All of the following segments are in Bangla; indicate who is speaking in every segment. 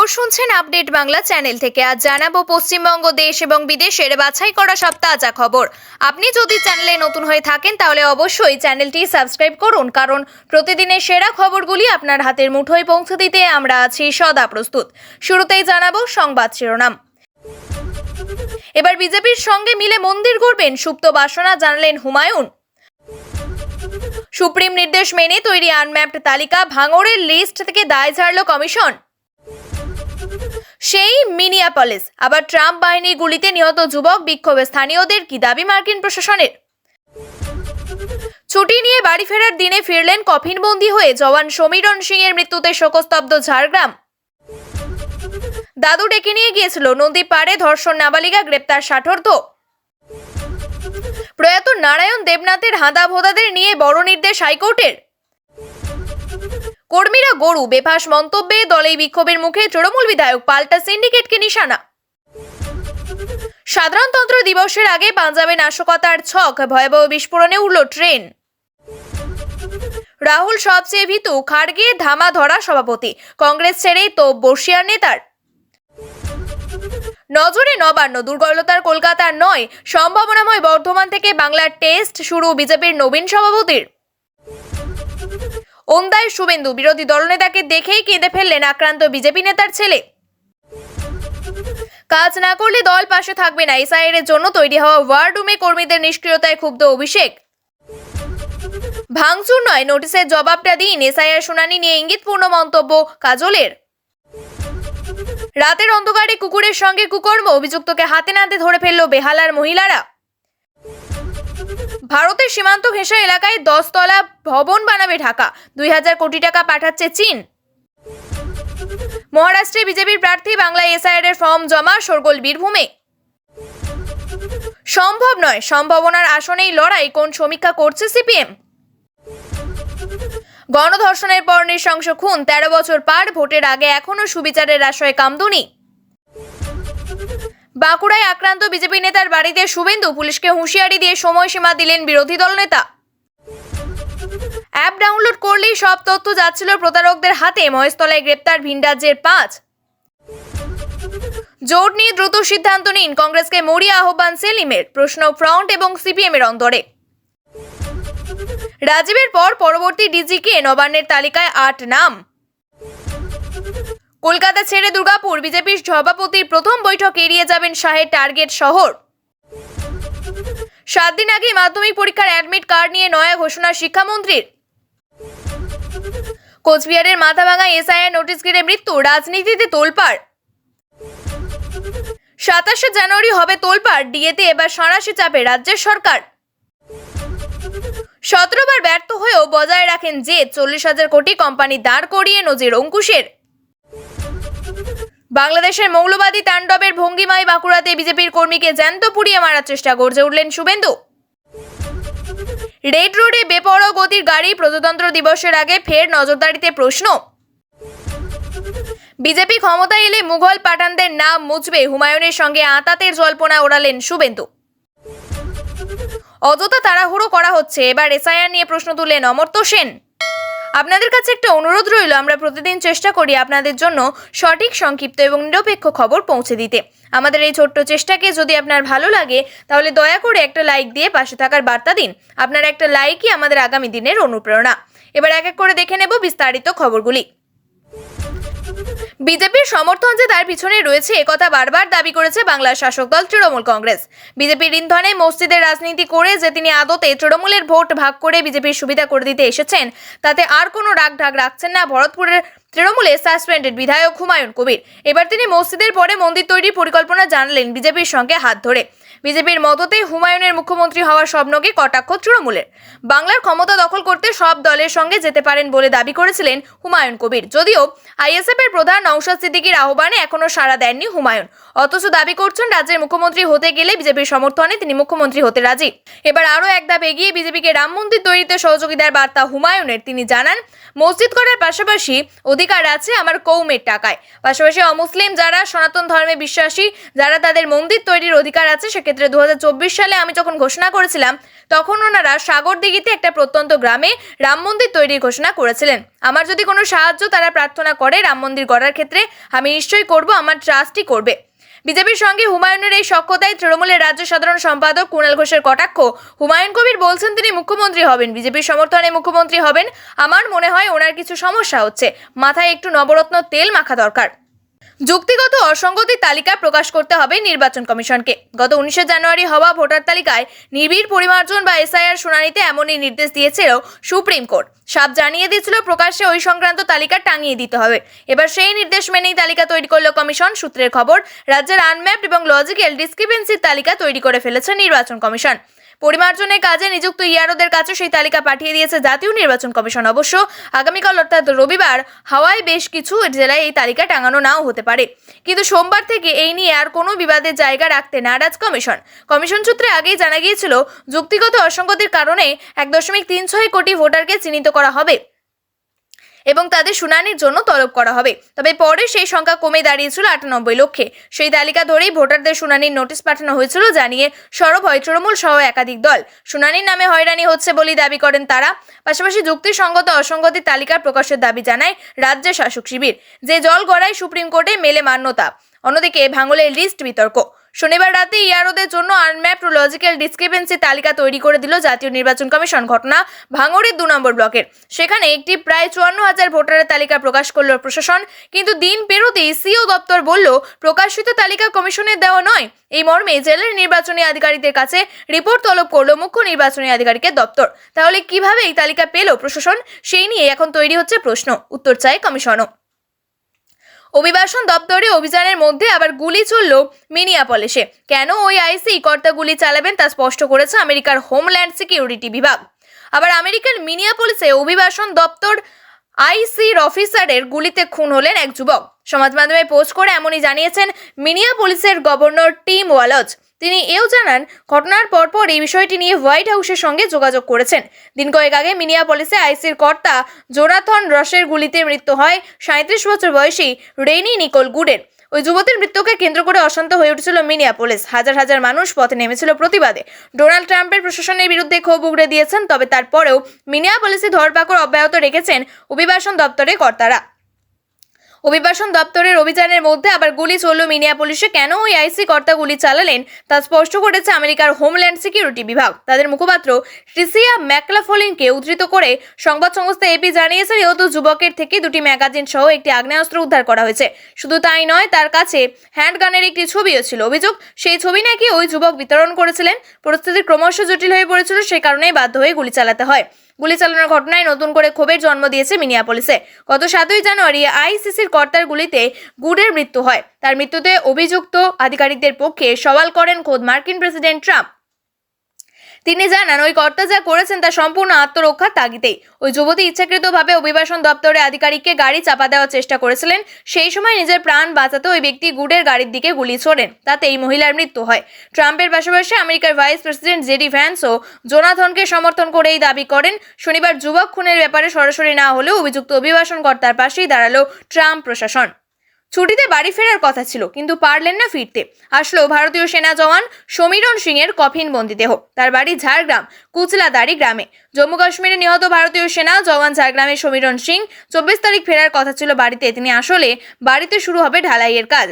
Speaker 1: খবর শুনছেন আপডেট বাংলা চ্যানেল থেকে। আজ জানাবো পশ্চিমবঙ্গ দেশ এবং বিদেশের বাছাই করা সব তাজা খবর। আপনি যদি চ্যানেলে নতুন হয়ে থাকেন তাহলে অবশ্যই চ্যানেলটি সাবস্ক্রাইব করুন, কারণ প্রতিদিনের সেরা খবরগুলি আপনার হাতের মুঠোয় পৌঁছে দিতে আমরা আছি সদা প্রস্তুত। শুরুতেই জানাবো সংবাদ শিরোনাম। এবার বিজেপির সঙ্গে মিলে মন্দির গড়বেন সুপ্ত বাসনা, জানালেন হুমায়ুন। সুপ্রিম নির্দেশ মেনে তৈরি আনম্যাপড তালিকা ভাঙড়ের লিস্ট থেকে দায় ঝাড়ল কমিশন। সেই মিনিয়াপলিস, আবার ট্রাম্প বাহিনীর গুলিতে নিহত যুবক, বিক্ষোভে স্থানীয়দের কি দাবি মার্কিন প্রশাসনের? ছুটি নিয়ে বাড়ি ফেরার দিনে ফিরলেন কফিনবন্দি হয়ে জওয়ান সমীরণ সিং এর মৃত্যুতে শোকস্তব্ধ ঝাড়গ্রাম। দাদু ডেকে নিয়ে গিয়েছিল নদী পাড়ে, ধর্ষণ নাবালিকা, গ্রেপ্তার ষাটোর্ধ্ব। প্রয়াত নারায়ণ দেবনাথের হাঁদা ভোদাদের নিয়ে বড় নির্দেশ হাইকোর্টের। কর্মীরা গরু, বেফাঁস মন্তব্যে দলেই বিক্ষোভের মুখে তৃণমূল বিধায়ক, পাল্টা সিন্ডিকেটকে নিশানা। সাধারণতন্ত্র দিবসের আগে পাঞ্জাবে নাশকতার ছক, ভয়াবহ বিস্ফোরণে উড়ল ট্রেন। রাহুল সবচেয়ে ভীতু, খাড়গে ধামা ধরা সভাপতি, কংগ্রেস ছেড়েই তো বর্ষিয়ার নেতার। নজরে নবান্ন, দুর্বলতার কলকাতার নয়, সম্ভাবনাময় বর্ধমান থেকে বাংলার টেস্ট শুরু বিজেপির নবীন সভাপতির। ওন্দায় শুভেন্দু, বিরোধী দলনেতাকে দেখেই কেঁদে ফেললেন আক্রান্ত বিজেপি নেতার ছেলে। কাজ না করলে দল পাশে থাকবে না, এসআইআর এর জন্য তৈরি হওয়া ওয়ার রুমে কর্মীদের নিষ্ক্রিয়তায় ক্ষুব্ধ অভিষেক। ভাঙচুর নয়, নোটিশের জবাবটা দিন, এসআইআর শুনানি নিয়ে ইঙ্গিতপূর্ণ মন্তব্য কাজলের। রাতের অন্ধকারে কুকুরের সঙ্গে কুকর্ম, অভিযুক্তকে হাতে নাতে ধরে ফেলল বেহালার মহিলারা। ভারতের সীমান্ত ঘেঁষা এলাকায় 10 তলা ভবন বানাবে ঢাকা, 2000 কোটি টাকা পাঠাচ্ছে চীন। মহারাষ্ট্রে বিজেপির প্রার্থী, বাংলায় এসআইআর এর ফর্ম জমা, শোরগোল বীরভূমে। সম্ভব নয়, সম্ভাবনার আসনেই লড়াই, কোন সমীক্ষা করছে সিপিএম? গণধর্ষণের পর নৃশংস খুন, 13 বছর পার, ভোটের আগে এখনো সুবিচারের আশয় কামদুনি। বাঁকুড়ায় আক্রান্ত বিজেপি নেতার বাড়িতে শুভেন্দু, পুলিশকে হুঁশিয়ারি দিয়ে সময়সীমা দিলেন বিরোধী দলনেতা। অ্যাপ ডাউনলোড করলেই সব তথ্য যাচ্ছিল প্রতারকদের হাতে, মহেশতলায় গ্রেপ্তার ভিন রাজ্যের 5। জোট নিয়ে দ্রুত সিদ্ধান্ত নিন, কংগ্রেসকে মরিয়া আহ্বান সেলিমের, প্রশ্ন ফ্রন্ট এবং সিপিএম এর অন্তরে। রাজীবের পর পরবর্তী ডিজিকে, নবান্নের তালিকায় 8 নাম। কলকাতা ছেড়ে দুর্গাপুর, বিজেপির সভাপতির প্রথম বৈঠক এড়িয়ে যাবেন শাহের টার্গেট শহর। 7 দিন আগে মাধ্যমিক পরীক্ষার অ্যাডমিট কার্ড নিয়ে নয়া ঘোষণা শিক্ষামন্ত্রীর। কোচবিহারের মাথাভাঙা এসআইআর নোটিশ ঘিরে মৃত্যু, রাজনীতিতে তোলপাড়। 27 জানুয়ারি হবে তোলপাড়, ডিএতে এবার সাঁড়াশি চাপে রাজ্যের সরকার। 17 বার ব্যর্থ হয়েও বজায় রাখেন জেদ, 40,000 কোটি কোম্পানি দাঁড় করিয়ে নজির অঙ্কুশের। বাংলাদেশের মৌলবাদী তাণ্ডবের ভঙ্গিমায় বাঁকুড়াতে বিজেপির কর্মীকে জ্যান্ত পুড়িয়ে মারার চেষ্টা, গর্জে উঠলেন শুভেন্দু। রেড রোডে বেপরোয়া গতির গাড়ি, প্রজাতন্ত্র দিবসের আগে ফের নজরদারিতে প্রশ্ন। বিজেপি ক্ষমতায় এলে মুঘল পাঠানদের নাম মুছবে, হুমায়ুনের সঙ্গে আঁতাতের জল্পনা ওড়ালেন শুভেন্দু। অযথা তাড়াহুড়ো করা হচ্ছে, এবার এসআইআর নিয়ে প্রশ্ন তুললেন অমর্ত্য সেন। আপনাদের কাছে একটা অনুরোধ রইল, আমরা প্রতিদিন চেষ্টা করি আপনাদের জন্য সঠিক, সংক্ষিপ্ত এবং নিরপেক্ষ খবর পৌঁছে দিতে। আমাদের এই ছোট্ট চেষ্টাকে যদি আপনার ভালো লাগে তাহলে দয়া করে একটা লাইক দিয়ে পাশে থাকার বার্তা দিন। আপনার একটা লাইকই আমাদের আগামী দিনের অনুপ্রেরণা। এবার এক এক করে দেখে নেব বিস্তারিত খবরগুলি। বিজেপির সমর্থন যে তার পিছনে রয়েছে, একথা বারবার দাবি করেছে বাংলার শাসক দল তৃণমূল কংগ্রেস। বিজেপির ইন্ধনে মসজিদের রাজনীতি করে যে তিনি আদতে তৃণমূলের ভোট ভাগ করে বিজেপির সুবিধা করে দিতে এসেছেন, তাতে আর কোনো রাগ ঢাক রাখছেন না ভরতপুরের তৃণমূলের সাসপেন্ডেড বিধায়ক হুমায়ুন কবির। এবার তিনি মসজিদের পরে মন্দির তৈরির পরিকল্পনা জানালেন বিজেপির সঙ্গে হাত ধরে। বিজেপির মদতে হুমায়ুনের মুখ্যমন্ত্রী হওয়ার স্বপ্নকে কটাক্ষ তৃণমূলের। বাংলার ক্ষমতা দখল করতে সব দলের সঙ্গে যেতে পারেন বলে দাবি করেছিলেন হুমায়ুন কবির, যদিও আইএসএফ এর প্রধান নওশাদ সিদ্দিকীর আহ্বানে এখনো সাড়া দেননি হুমায়ুন। অথচ দাবি করছেন রাজ্যের মুখ্যমন্ত্রী হতে গেলে বিজেপির সমর্থনে তিনি মুখ্যমন্ত্রী হতে রাজি। এবার আরও এক ধাপ এগিয়ে বিজেপিকে রাম মন্দির তৈরিতে সহযোগিতার বার্তা হুমায়ুনের। তিনি জানান, মসজিদ করার পাশাপাশি অধিকার আছে আমার কৌমের টাকায়, পাশাপাশি অমুসলিম যারা সনাতন ধর্মে বিশ্বাসী, যারা তাদের মন্দির তৈরির অধিকার আছে, সেক্ষেত্রে সেক্ষেত্রে 2024 সালে আমি যখন ঘোষণা করেছিলাম তখন ওনারা সাগরদিঘিতে একটা প্রত্যন্ত গ্রামে রাম মন্দির তৈরির ঘোষণা করেছিলেন। আমার যদি কোনো সাহায্য তারা প্রার্থনা করে রাম মন্দির গড়ার ক্ষেত্রে, আমি নিশ্চয়ই করব, আমার ট্রাস্টই করবে। বিজেপির সঙ্গে হুমায়ুনের এই সখ্যতায় তৃণমূলের রাজ্য সাধারণ সম্পাদক কুণাল ঘোষের কটাক্ষ। হুমায়ুন কবির বলছেন তিনি মুখ্যমন্ত্রী হবেন, বিজেপির সমর্থনে মুখ্যমন্ত্রী হবেন। আমার মনে হয় ওনার কিছু সমস্যা হচ্ছে, মাথায় একটু নবরত্ন তেল মাখা দরকার। যুক্তিগত অসঙ্গতির তালিকা প্রকাশ করতে হবে নির্বাচন কমিশনকে। গত 19 জানুয়ারি হওয়া ভোটার তালিকায় নিবিড় পরিমার্জন বা এসআইআর শুনানিতে এমনই নির্দেশ দিয়েছিল সুপ্রিম কোর্ট। সাফ জানিয়ে দিয়েছিল প্রকাশ্যে ওই সংক্রান্ত তালিকা টাঙিয়ে দিতে হবে। এবার সেই নির্দেশ মেনেই তালিকা তৈরি করল কমিশন। সূত্রের খবর, রাজ্যের আনম্যাপড এবং লজিক্যাল ডিসক্রিপেন্সির তালিকা তৈরি করে ফেলেছে নির্বাচন কমিশন। পরিমার্জনের কাজে নিযুক্ত ইয়ারোদের কাছে সেই তালিকা পাঠিয়ে দিয়েছে জাতীয় নির্বাচন কমিশন। অবশ্য আগামীকাল অর্থাৎ রবিবার হাওয়ায় বেশ কিছু জেলায় এই তালিকা টাঙানো নাও হতে পারে, কিন্তু সোমবার থেকে এই নিয়ে আর কোনো বিবাদের জায়গা রাখতে নারাজ কমিশন। কমিশন সূত্রে আগেই জানা গিয়েছিল যুক্তিগত অসঙ্গতির কারণে 1.36 কোটি ভোটারকে চিহ্নিত করা হবে এবং তাদের শুনানির জন্য তলব করা হবে। তবে পরে সেই সংখ্যা কমে দাঁড়িয়েছিল 98 লক্ষে। সেই তালিকা ধরেই ভোটারদের শুনানির নোটিশ পাঠানো হয়েছিল জানিয়ে সরব হয় তৃণমূল সহ একাধিক দল। শুনানির নামে হয়রানি হচ্ছে বলে দাবি করেন তারা। পাশাপাশি যুক্তিসঙ্গত অসঙ্গতির তালিকা প্রকাশের দাবি জানায় রাজ্যের শাসক শিবির। যে জল গড়ায় সুপ্রিম কোর্টে মেলে মান্যতা। অন্যদিকে ভাঙলের লিস্ট বিতর্ক। শনিবার রাতে ইয়ারোদের জন্য আনম্যাপড লজিক্যাল ডিসক্রিপেন্সি তালিকা তৈরি করে দিল জাতীয় নির্বাচন কমিশন। ঘটনা ভাঙড়ের 2 নম্বর ব্লকের। সেখানে একটি প্রায় 54,000 ভোটারের তালিকা প্রকাশ করল প্রশাসন, কিন্তু দিন পেরোতেই সিও দপ্তর বলল প্রকাশিত তালিকা কমিশনের দেওয়া নয়। এই মর্মে জেলার নির্বাচনী আধিকারিকদের কাছে রিপোর্ট তলব করল মুখ্য নির্বাচনী আধিকারিকের দপ্তর। তাহলে কিভাবে এই তালিকা পেল প্রশাসন, সেই নিয়ে এখন তৈরি হচ্ছে প্রশ্ন। উত্তর চায় কমিশনও। অভিবাসন দপ্তরে অভিযানের মধ্যে আবার গুলি চলল মিনিয়াপলিসে। কেন ওই আইসি কর্তা গুলি চালাবেন তা স্পষ্ট করেছে আমেরিকার হোমল্যান্ড সিকিউরিটি বিভাগ। আবার আমেরিকার মিনিয়াপলিসে অভিবাসন দপ্তর আইসির অফিসারের গুলিতে খুন হলেন এক যুবক। সমাজ মাধ্যমে পোস্ট করে এমনই জানিয়েছেন মিনিয়াপলিসের গভর্নর টিম ওয়ালজ। তিনি এও জানান ঘটনার পরপর এই বিষয়টি নিয়ে হোয়াইট হাউসের সঙ্গে যোগাযোগ করেছেন। দিন কয়েক আগে মিনিয়াপলিসে আইসির কর্তা জোনাথন রসের গুলিতে মৃত্যু হয় 37 বছর বয়সী রেনি নিকোল গুডের। ওই যুবতীর মৃত্যুকে কেন্দ্র করে অশান্ত হয়ে উঠেছিল মিনিয়াপলিস। হাজার হাজার মানুষ পথে নেমেছিল প্রতিবাদে। ডোনাল্ড ট্রাম্পের প্রশাসনের বিরুদ্ধে ক্ষোভ উগড়ে দিয়েছেন। তবে তারপরেও মিনিয়াপলিসে ধরপাকড় অব্যাহত রেখেছেন অভিবাসন দপ্তরের কর্তারা। অভিবাসন দপ্তরের অভিযানের মধ্যে আবার গুলি চলল মিনিয়াপলিসে। কেন ওই আইসি কর্তা গুলি চালালেন তা স্পষ্ট করেছে আমেরিকার হোমল্যান্ড সিকিউরিটি বিভাগ। তাদের মুখপাত্র ট্রিসিয়া ম্যাকলাফলিনকে উদ্ধৃত করে সংবাদ সংস্থা এপি জানিয়েছে নিহত যুবকের থেকে 2টি ম্যাগাজিন সহ একটি আগ্নেয়াস্ত্র উদ্ধার করা হয়েছে। শুধু তাই নয়, তার কাছে হ্যান্ডগানের একটি ছবিও ছিল। অভিযোগ, সেই ছবি নাকি ওই যুবক বিতরণ করেছিলেন। পরিস্থিতি ক্রমশ জটিল হয়ে পড়েছিল, সেই কারণেই বাধ্য হয়ে গুলি চালাতে হয়। গুলি চালানোর ঘটনায় নতুন করে ক্ষোভের জন্ম দিয়েছে মিনিয়াপলিসে। গত 7 জানুয়ারি আইসিসির কর্তার গুলিতে গুডের মৃত্যু হয়। তার মৃত্যুতে অভিযুক্ত আধিকারিকদের পক্ষে সওয়াল করেন খোদ মার্কিন প্রেসিডেন্ট ট্রাম্প। তিনি জানান ওই কর্তা যা করেছেন তা সম্পূর্ণ আত্মরক্ষার তাগিদেই। ওই যুবতী ইচ্ছাকৃতভাবে অভিবাসন দপ্তরের আধিকারিককে গাড়ি চাপা দেওয়ার চেষ্টা করেছিলেন। সেই সময় নিজের প্রাণ বাঁচাতে ওই ব্যক্তি গুডের গাড়ির দিকে গুলি ছোড়েন। তাতে এই মহিলার মৃত্যু হয়। ট্রাম্পের পাশাপাশি আমেরিকার ভাইস প্রেসিডেন্ট জেডি ভ্যান্সও জোনাথনকে সমর্থন করে এই দাবি করেন। শনিবার যুবক খুনের ব্যাপারে সরাসরি না হলেও অভিযুক্ত অভিবাসন কর্তার পাশেই দাঁড়ালো ট্রাম্প প্রশাসন। ছুটিতে বাড়ি ফেরার কথা ছিল, কিন্তু পারলেন না ফিরতে। আসলো ভারতীয় সেনা জওয়ান সমীরণ সিং এর কফিনবন্দি দেহ। তার বাড়ি ঝাড়গ্রাম কুচলাদারি গ্রামে। জম্মু কাশ্মীরে নিহত ভারতীয় সেনা জওয়ান ঝাড়গ্রামের সমীরণ সিং 24 তারিখ ফেরার কথা ছিল বাড়িতে। তিনি আসলে বাড়িতে শুরু হবে ঢালাইয়ের কাজ,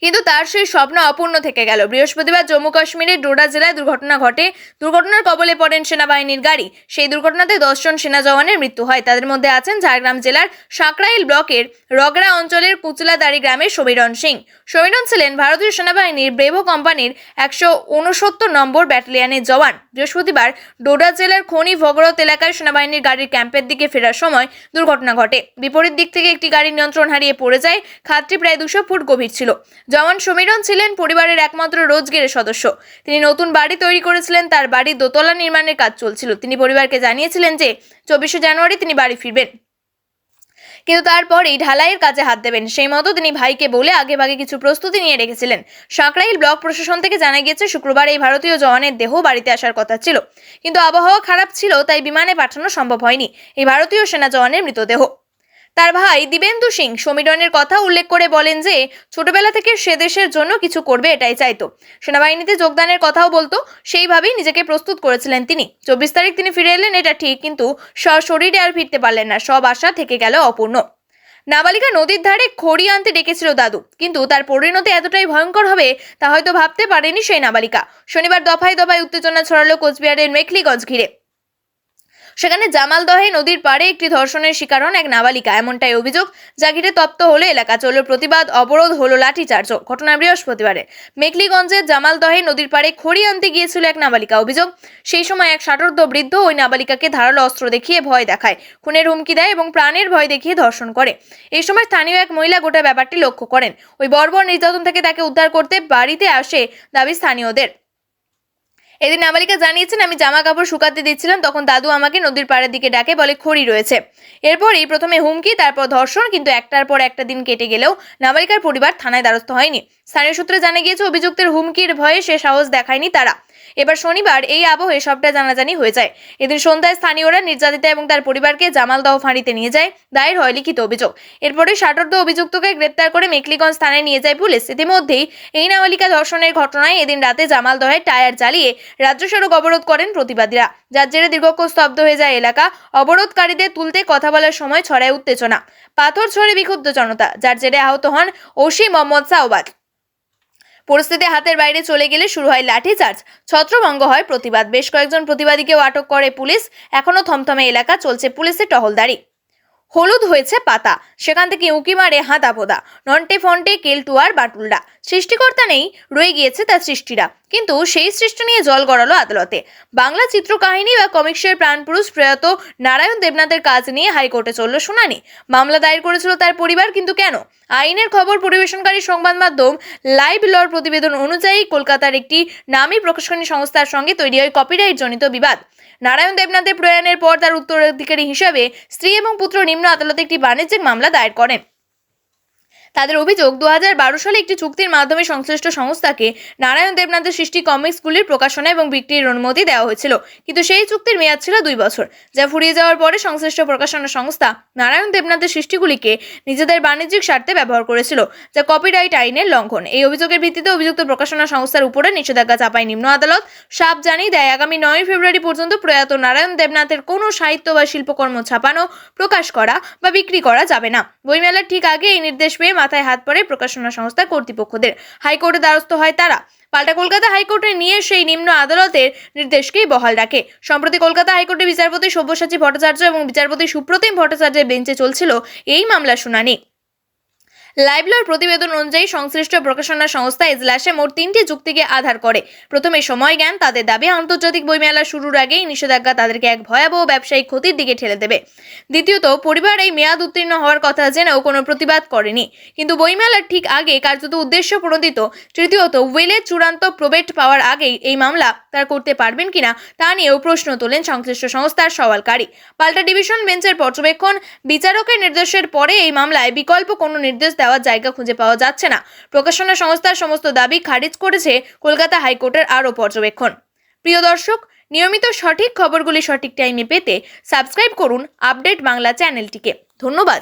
Speaker 1: কিন্তু তার সেই স্বপ্ন অপূর্ণ থেকে গেল। বৃহস্পতিবার জম্মু কাশ্মীরের ডোডা জেলায় দুর্ঘটনা ঘটে। দুর্ঘটনার কবলে পড়েন সেনাবাহিনীর গাড়ি। সেই দুর্ঘটনাতে 10 জন সেনা জওয়ানের মৃত্যু হয়। তাদের মধ্যে আছেন ঝাড়গ্রাম জেলার সাকরাইল ব্লকের রগড়া অঞ্চলের কুচলাদারি গ্রামের সমীরণ সিং। সমীরণ ছিলেন ভারতীয় সেনাবাহিনীর ব্রেভো কোম্পানির 169 নম্বর ব্যাটালিয়নের জওয়ান। বৃহস্পতিবার ডোডা জেলার খনি ভগরত এলাকায় সেনাবাহিনীর গাড়ির ক্যাম্পের দিকে ফেরার সময় দুর্ঘটনা ঘটে। বিপরীত দিক থেকে একটি গাড়ি নিয়ন্ত্রণ হারিয়ে পড়ে যায়। খাদটি প্রায় 200 ফুট গভীর ছিল। জওয়ান সমীরণ ছিলেন পরিবারের একমাত্র রোজগেরের সদস্য। তিনি নতুন বাড়ি তৈরি করেছিলেন। তার বাড়ির দোতলা নির্মাণের কাজ চলছিল। তিনি পরিবারকে জানিয়েছিলেন যে 24 জানুয়ারি তিনি বাড়ি ফিরবেন, কিন্তু তারপরেই ঢালাইয়ের কাজে হাত দেবেন। সেই মতো তিনি ভাইকে বলে আগেভাগে কিছু প্রস্তুতি নিয়ে রেখেছিলেন। সাকরাইল ব্লক প্রশাসন থেকে জানা গিয়েছে শুক্রবার এই ভারতীয় জওয়ানের দেহ বাড়িতে আসার কথা ছিল, কিন্তু আবহাওয়া খারাপ ছিল তাই বিমানে পাঠানো সম্ভব হয়নি এই ভারতীয় সেনা জওয়ানের মৃতদেহ। তার ভাই দিবেন্দু সিং সমীরনের কথা উল্লেখ করে বলেন যে ছোটবেলা থেকে সে দেশের জন্য কিছু করবে এটাই চাইতো। সেনাবাহিনীতে যোগদানের কথাও বলতো, সেইভাবেই নিজেকে প্রস্তুত করেছিলেন তিনি। 24 তারিখ তিনি ফিরে এলেন, এটা ঠিক, কিন্তু সশরীরে আর ফিরতে পারলেন না। সব আশা থেকে গেল অপূর্ণ। নাবালিকা নদীর ধারে খড়ি আনতে ডেকেছিল দাদু, কিন্তু তার পরিণতি এতটাই ভয়ঙ্কর হবে তা হয়তো ভাবতে পারেনি সেই নাবালিকা। শনিবার দফায় দফায় উত্তেজনা ছড়ালো কোচবিহারের মেখলিগঞ্জ ঘিরে। সেখানে জামালদহে নদীর পাড়ে একটি ধর্ষণের শিকার হন এক নাবালিকা, এমনটাই অভিযোগ, যা ঘিরে তপ্ত হলো এলাকা। চলল প্রতিবাদ, অবরোধ, হলো লাঠিচার্জ। ঘটনা বৃহস্পতিবারের মেখলিগঞ্জের জামালদহে নদীর পাড়ে খড়ি আনতে গিয়েছিল এক নাবালিকা। অভিযোগ, সেই সময় এক ষাটোর্ধ্ব বৃদ্ধ ওই নাবালিকাকে ধারালো অস্ত্র দেখিয়ে ভয় দেখায়, খুনের হুমকি দেয় এবং প্রাণের ভয় দেখিয়ে ধর্ষণ করে। এই সময় স্থানীয় এক মহিলা গোটা ব্যাপারটি লক্ষ্য করেন। ওই বর্বর নির্যাতন থেকে তাকে উদ্ধার করতে বাড়িতে আসে দাবি স্থানীয়দের। এদিন নাবালিকা জানিয়েছেন, আমি জামা কাপড় শুকাতে দিচ্ছিলাম, তখন দাদু আমাকে নদীর পাড়ের দিকে ডাকে, বলে খড়ি রয়েছে। এরপরই প্রথমে হুমকি, তারপর ধর্ষণ, কিন্তু একটার পর একটা দিন কেটে গেলেও নাবালিকার পরিবার থানায় দ্বারস্থ হয়নি। স্থানীয় সূত্রে জানা গিয়েছে, অভিযুক্তের হুমকির ভয়ে সে সাহস দেখায়নি তারা। এবার শনিবার এই আবহে সবটা জানাজানি হয়ে যায়। এদিন সন্ধ্যায় স্থানীয়রা নির্যাতিতা এবং তার পরিবারকে জামালদহ ফাঁড়িতে নিয়ে যায়। দায়ের হয় লিখিত অভিযোগ। এরপরে ষাটোর্ধ্ব অভিযুক্তকে গ্রেপ্তার করে মেখলিগঞ্জ থানায় নিয়ে যায় পুলিশ। ইতিমধ্যেই এই নাবালিকা ধর্ষণের ঘটনায় এদিন রাতে জামালদহে টায়ার জ্বালিয়ে রাজ্য সড়ক অবরোধ করেন প্রতিবাদীরা, যার জেরে দীর্ঘক্ষণ স্তব্ধ হয়ে যায় এলাকা। অবরোধকারীদের তুলতে কথা বলার সময় ছড়ায় উত্তেজনা, পাথর ছড়ে বিক্ষুব্ধ জনতা, যার জেরে আহত হন ওসি মোহাম্মদ সাওবাদ। পরিস্থিতি হাতের বাইরে চলে গেলে শুরু হয় লাঠিচার্জ, ছত্রভঙ্গ হয় প্রতিবাদ। বেশ কয়েকজন প্রতিবাদীকেও আটক করে পুলিশ। এখনো থমথমে এলাকা, চলছে পুলিশের টহলদারি। হলুদ হয়েছে পাতা, সেখান থেকে উঁকি মারে হাঁদাপোদা, নন্টে ফন্টে কেলটুয়ার বাটুলরা। সৃষ্টিকর্তা নেই, রয়ে গিয়েছে তার সৃষ্টিরা, কিন্তু সেই সৃষ্টি নিয়ে জল গড়ালো আদালতে। বাংলা চিত্রকাহিনী বা কমিক্সের প্রাণপুরুষ প্রয়াত নারায়ণ দেবনাথের কাজ নিয়ে হাইকোর্টে চলল শুনানি। মামলা দায়ের করেছিল তার পরিবার, কিন্তু কেন? আইনের খবর পরিবেশনকারী সংবাদ মাধ্যম লাইভ লর প্রতিবেদন অনুযায়ী কলকাতার একটি নামী প্রকাশনী সংস্থার সঙ্গে তৈরি হয় কপিরাইট জনিত বিবাদ। নারায়ণ দেবনাথের প্রয়াণের পর তার উত্তরাধিকারী হিসেবে স্ত্রী এবং পুত্র নিম্ন আদালতে একটি বাণিজ্যিক মামলা দায়ের করেন। তাদের অভিযোগ, 2012 সালে একটি চুক্তির মাধ্যমে সংশ্লিষ্ট সংস্থাকে নারায়ণ দেবনাথের সৃষ্টি কমিক্সগুলির প্রকাশনা এবং বিক্রির অনুমতি দেওয়া হয়েছিল, কিন্তু সেই চুক্তির মেয়াদ ছিল 2 বছর, যা ফুরিয়ে যাওয়ার পরে সংশ্লিষ্ট প্রকাশনা সংস্থা নারায়ণ দেবনাথের সৃষ্টিগুলিকে নিজেদের বাণিজ্যিক স্বার্থে ব্যবহার করেছিল, যা কপিরাইট আইনের লঙ্ঘন। এই অভিযোগের ভিত্তিতে অভিযুক্ত প্রকাশনা সংস্থার উপরে নিষেধাজ্ঞা চাপায় নিম্ন আদালত। সাফ জানিয়ে দেয়, আগামী 9 ফেব্রুয়ারি পর্যন্ত প্রয়াত নারায়ণ দেবনাথের কোনো সাহিত্য বা শিল্পকর্ম ছাপানো, প্রকাশ করা বা বিক্রি করা যাবে না। বইমেলার ঠিক আগে এই নির্দেশ পেয়ে মাথায় হাত পড়ে প্রকাশনা সংস্থা কর্তৃপক্ষদের। হাইকোর্টে দ্বারস্থ হয় তারা। পাল্টা কলকাতা হাইকোর্টে নিয়ে সেই নিম্ন আদালতের নির্দেশকেই বহাল রাখে। সম্প্রতি কলকাতা হাইকোর্টে বিচারপতি সব্যসাচী ভট্টাচার্য এবং বিচারপতি সুপ্রতিম ভট্টাচার্যের বেঞ্চে চলছিল এই মামলার শুনানি। লাইভ লর প্রতিবেদন অনুযায়ী সংশ্লিষ্ট প্রকাশনা সংস্থা এজলাসে মোট 3টি যুক্তিকে আধার করে। প্রথমে সময় জ্ঞান। তাদের দাবি, আন্তর্জাতিক বইমেলা শুরুর আগেই নিষেধাজ্ঞা তাদেরকে এক ভয়াবহ ব্যবসায়িক ক্ষতির দিকে ঠেলে দেবে। দ্বিতীয়ত, পরিবার এই মেয়াদ উত্তীর্ণ হওয়ার কথা জেনেও কোনো প্রতিবাদ করেনি, কিন্তু বইমেলার ঠিক আগে কার্যত উদ্দেশ্য প্রণোদিত। তৃতীয়ত, উইলের চূড়ান্ত প্রবেট পাওয়ার আগেই এই মামলা তারা করতে পারবেন কিনা তা নিয়েও প্রশ্ন তোলেন সংশ্লিষ্ট সংস্থার সওয়ালকারী। পাল্টা ডিভিশন বেঞ্চের পর্যবেক্ষণ, বিচারকের নির্দেশের পরে এই মামলায় বিকল্প কোনো নির্দেশ দেওয়ার জায়গা খুঁজে পাওয়া যাচ্ছে না। প্রকাশনা সংস্থার সমস্ত দাবি খারিজ করেছে কলকাতা হাইকোর্টের আরও পর্যবেক্ষণ। প্রিয় দর্শক, নিয়মিত সঠিক খবরগুলি সঠিক টাইমে পেতে সাবস্ক্রাইব করুন আপডেট বাংলা চ্যানেলটিকে। ধন্যবাদ।